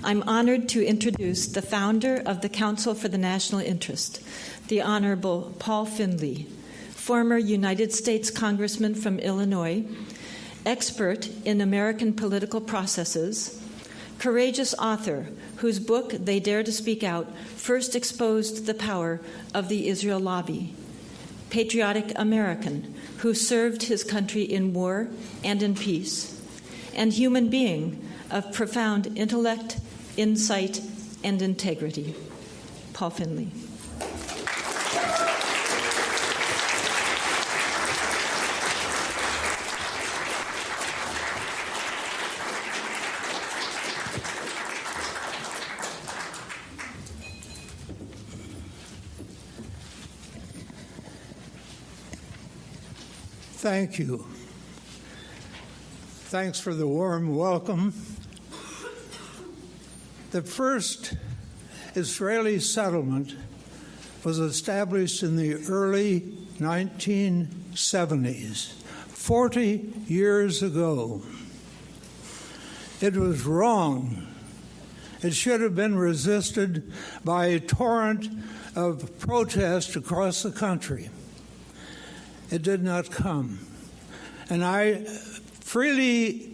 I'm honored to introduce the founder of the Council for the National Interest, the Honorable Paul Findley, former United States Congressman from Illinois, expert in American political processes, courageous author whose book, They Dare to Speak Out, first exposed the power of the Israel lobby, patriotic American who served his country in war and in peace, and human being of profound intellect, insight, and integrity. Paul Findley. Thank you. Thanks for the warm welcome. The first Israeli settlement was established in the early 1970s, 40 years ago. It was wrong. It should have been resisted by a torrent of protest across the country. It did not come. And I freely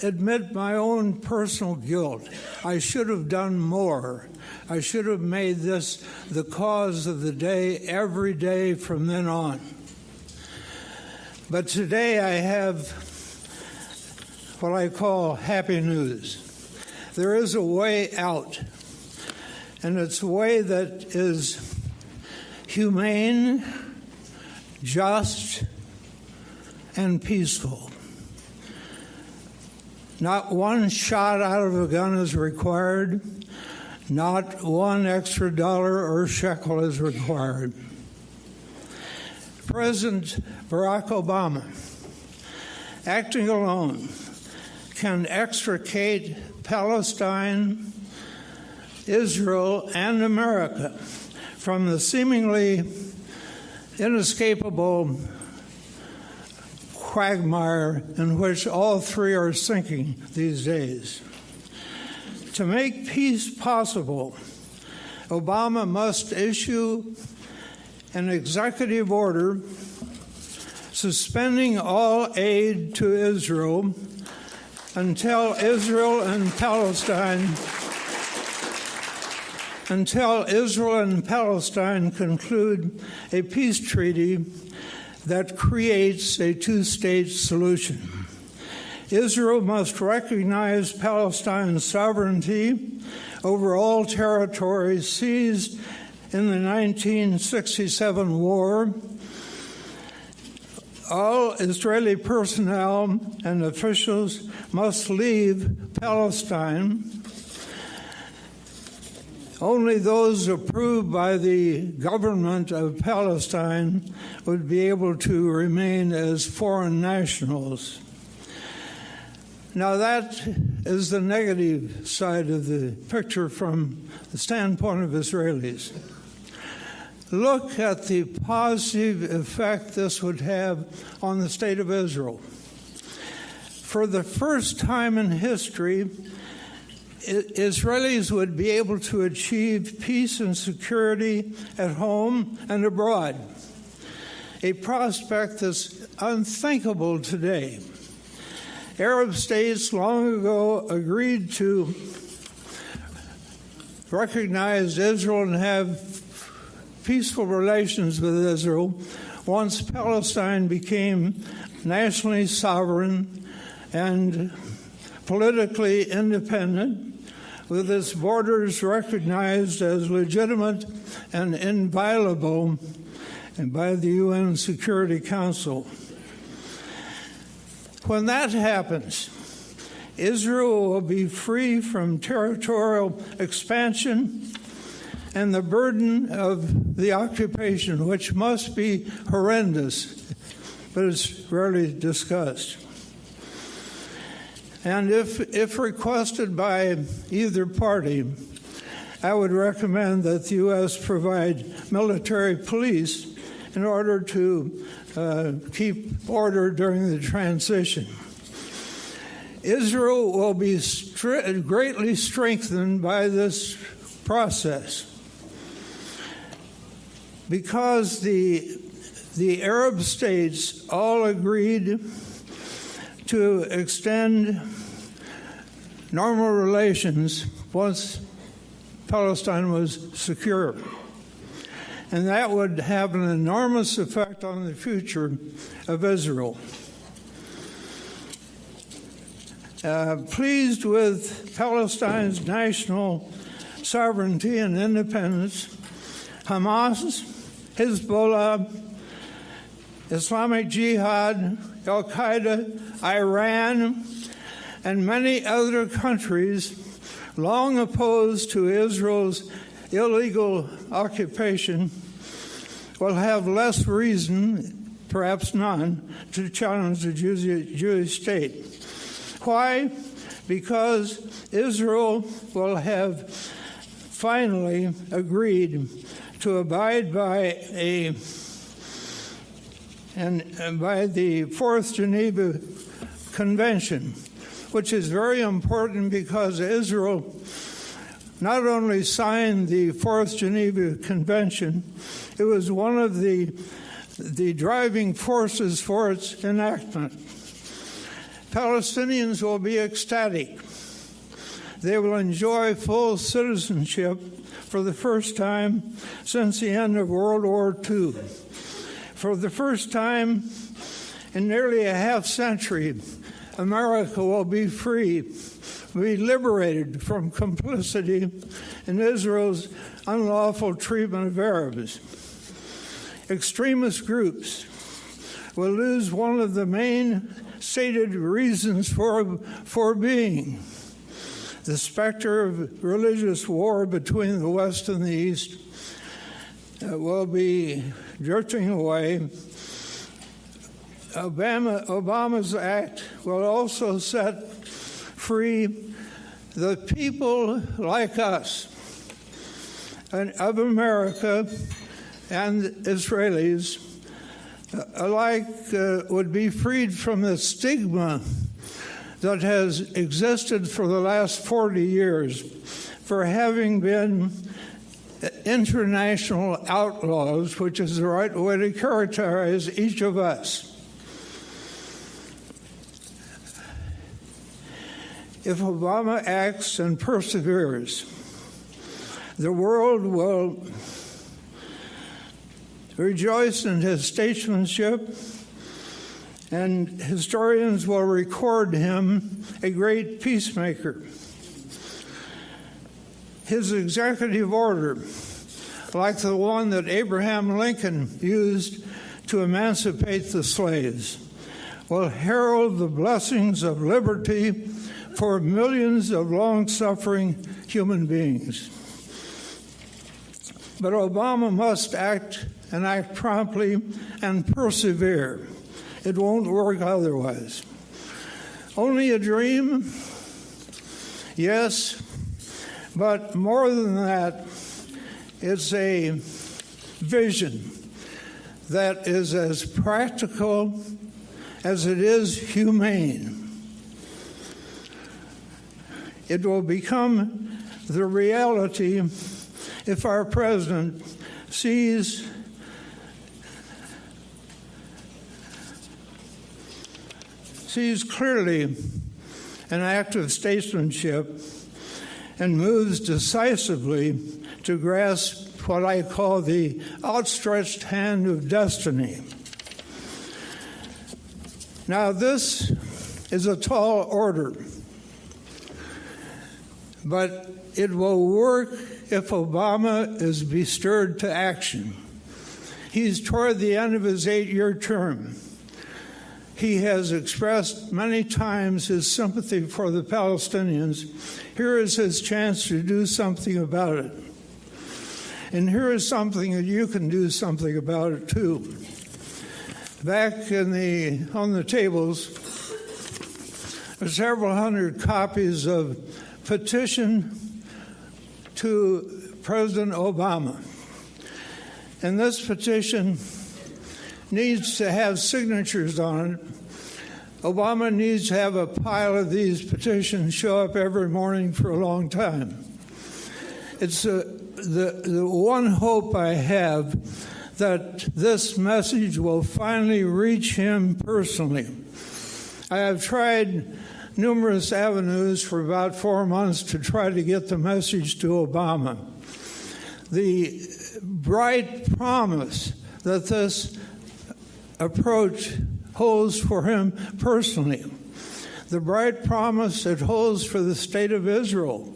admit my own personal guilt. I should have done more. I should have made this the cause of the day every day from then on. But today I have what I call happy news. There is a way out, and it's a way that is humane, just, and peaceful. Not one shot out of a gun is required. Not one extra dollar or shekel is required. President Barack Obama, acting alone, can extricate Palestine, Israel, and America from the seemingly inescapable quagmire in which all three are sinking these days. To make peace possible, Obama must issue an executive order suspending all aid to Israel until Israel and Palestine conclude a peace treaty that creates a two-state solution. Israel must recognize Palestine's sovereignty over all territories seized in the 1967 war. All Israeli personnel and officials must leave Palestine. Only those approved by the government of Palestine would be able to remain as foreign nationals. Now that is the negative side of the picture from the standpoint of Israelis. Look at the positive effect this would have on the state of Israel. For the first time in history, Israelis would be able to achieve peace and security at home and abroad, a prospect that's unthinkable today. Arab states long ago agreed to recognize Israel and have peaceful relations with Israel once Palestine became nationally sovereign and politically independent, with its borders recognized as legitimate and inviolable by the UN Security Council. When that happens, Israel will be free from territorial expansion and the burden of the occupation, which must be horrendous, but it's rarely discussed. And if requested by either party, I would recommend that the U.S. provide military police in order to keep order during the transition. Israel will be greatly strengthened by this process because the Arab states all agreed to extend normal relations once Palestine was secure. And that would have an enormous effect on the future of Israel. Pleased with Palestine's national sovereignty and independence, Hamas, Hezbollah, Islamic Jihad, Al-Qaeda, Iran, and many other countries long opposed to Israel's illegal occupation will have less reason, perhaps none, to challenge the Jewish state. Why? Because Israel will have finally agreed to abide by by the Fourth Geneva Convention, which is very important because Israel not only signed the Fourth Geneva Convention, it was one of the driving forces for its enactment. Palestinians will be ecstatic. They will enjoy full citizenship for the first time since the end of World War II. For the first time in nearly a half century, America will be free, be liberated from complicity in Israel's unlawful treatment of Arabs. Extremist groups will lose one of the main stated reasons for being. The specter of religious war between the West and the East will be drifting away. Obama's act will also set free the people like us and of America and Israelis alike would be freed from the stigma that has existed for the last 40 years for having been international outlaws, which is the right way to characterize each of us. If Obama acts and perseveres, the world will rejoice in his statesmanship, and historians will record him a great peacemaker. His executive order, like the one that Abraham Lincoln used to emancipate the slaves, will herald the blessings of liberty for millions of long-suffering human beings. But Obama must act promptly and persevere. It won't work otherwise. Only a dream? Yes, but more than that, it's a vision that is as practical as it is humane. It will become the reality if our president sees clearly an act of statesmanship and moves decisively to grasp what I call the outstretched hand of destiny. Now, this is a tall order, but it will work if Obama is bestirred to action. He's toward the end of his 8-year term. He has expressed many times his sympathy for the Palestinians. Here is his chance to do something about it. And here is something that you can do something about it too. Back on the tables are several hundred copies of Petition to President Obama. And this petition needs to have signatures on it Obama needs to have a pile of these petitions show up every morning for a long time. It's the one hope I have that this message will finally reach him personally. I have tried numerous avenues for about 4 months to try to get the message to Obama. The bright promise that this approach holds for him personally, the bright promise it holds for the state of Israel,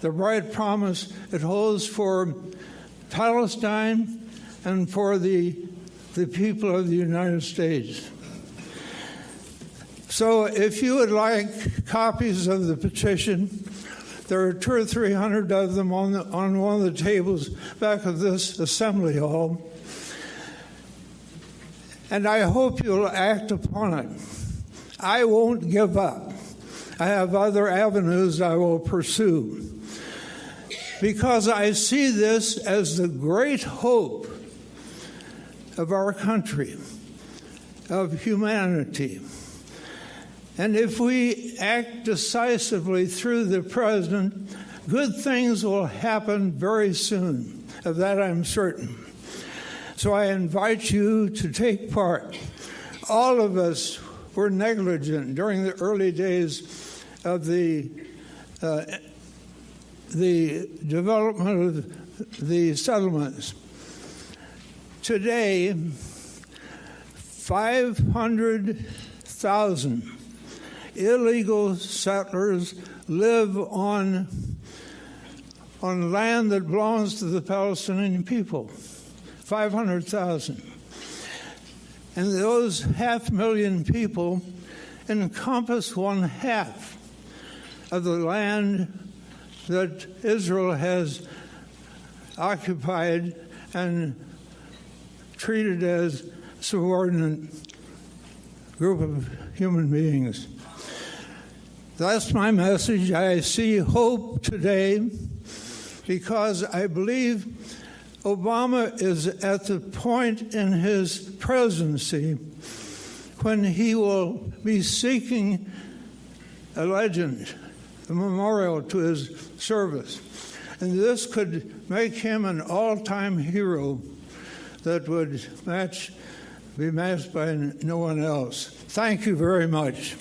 the bright promise it holds for Palestine and for the people of the United States. So if you would like copies of the petition, there are 200 or 300 of them on one of the tables back of this assembly hall. And I hope you'll act upon it. I won't give up. I have other avenues I will pursue, because I see this as the great hope of our country, of humanity. And if we act decisively through the president, good things will happen very soon. Of that I'm certain. So I invite you to take part. All of us were negligent during the early days of the development of the settlements. Today, 500,000 illegal settlers live on land that belongs to the Palestinian people. 500,000. And those 500,000 people encompass 1/2 of the land that Israel has occupied and treated as subordinate group of human beings. That's my message. I see hope today because I believe Obama is at the point in his presidency when he will be seeking a legend, a memorial to his service. And this could make him an all-time hero that would be matched by no one else. Thank you very much.